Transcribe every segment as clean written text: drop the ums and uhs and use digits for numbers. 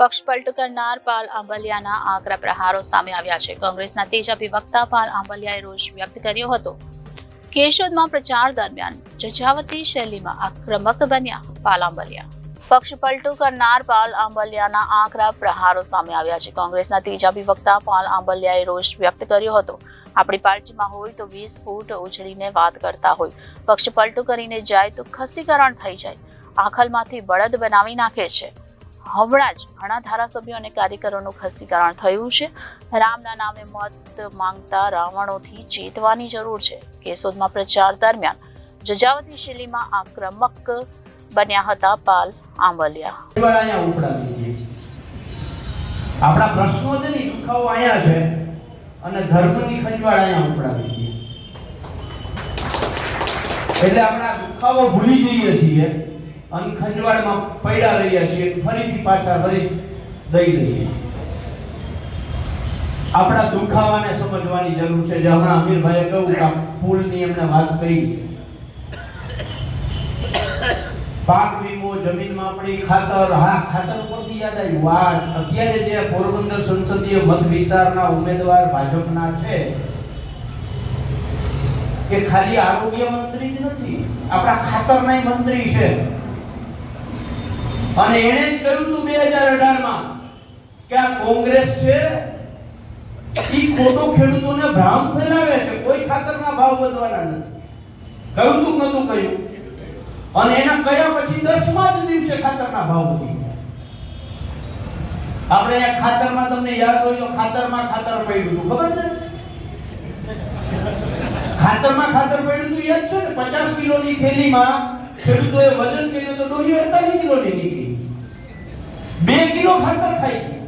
પક્ષ પલટો કરનાર પાલ આંબલિયાના આકરા પ્રહારો સામે આવ્યા છે. કોંગ્રેસના તેજસ્વી વક્તા પાલ આંબલિયાએ રોષ વ્યક્ત કર્યો હતો. કેશોદમાં પ્રચાર દરમિયાન જજાવતી શૈલીમાં આક્રમક બન્યા પાલ આંબલિયા. પક્ષ પલટો કરનાર પાલ આંબલિયાના આકરા પ્રહારો સામે આવ્યા છે. કોંગ્રેસના તેજસ્વી વક્તા પાલ આંબલિયાએ રોષ વ્યક્ત કર્યો હતો. આપણી પાર્ટીમાં હોય તો 20 ફૂટ ઉછળીને વાત કરતા હોય, પક્ષ પલટો કરીને જાય તો ખસીકરણ થઈ જાય, આખલમાંથી બળદ બનાવી નાખે છે. હમણાં જ ઘણા ધારાસભ્યો અને કાર્યકરોનું ખસીકરણ થયું છે. રામના નામે મત માંગતા રાવણોથી ચેતવાની જરૂર છે. કેશોદમાં પ્રચાર દરમિયાન જજાવતી શૈલીમાં આક્રમક બન્યા હતા પાલ આંબલિયા. આપણા પ્રશ્નો છે ને દુખાવો અહીંયા છે અને ધર્મની ખંજવાળ અહીંયા ઉપડાવી છે. એટલે આપણા દુખાવો ભૂલી જઈએ છીએ અને ખંજવાળમાં પડ્યા રહ્યા છીએ, ફરીથી પાછા ભરી દઈ દઈએ. આપણા દુખાવાને સમજવાની જરૂર છે. જે હમણાં અમીરભાઈએ કહ્યું કે પુલની એમને વાત કરી, પાક વીમો, જમીનમાં આપણી ખાતર, ખાતર ઉપરથી યાદ આવ્યું, અત્યારે જે પોરબંદર સંસદીય મત વિસ્તારના ઉમેદવાર ભાજપના છે એ ખાલી આરોગ્ય મંત્રી જ નથી, આપણા ખાતરના મંત્રી છે. અને એને જ કહ્યું હતું 2018માં કે આ કોંગ્રેસ છે ઈ ખોટો ખેડૂતોને ભ્રામ ફેલાવે છે, કોઈ ખાતરના ભાવ વધવાના નથી. કહ્યું તું નતું કહ્યું? અને એના કયા પછી 10મા જ દિવસે ખાતરના ભાવ વધી ગયા. આપણે આ ખાતરમાં તમને યાદ હોય તો ખાતરમાં ખાતર પડ્યું હતું, ખબર છે? ખાતરમાં ખાતર પડ્યું હતું યાદ છે ને? 50 કિલોની થેલીમાં ખેડૂતોએ વજન કર્યું તો ડોહી 48 કિલોની નીકળી. 2 કિલો ખાતર ખાઈ ગયા.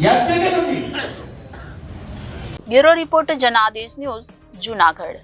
યાદ છે કે નથી? Bureau report Janadesh news, Junagadh.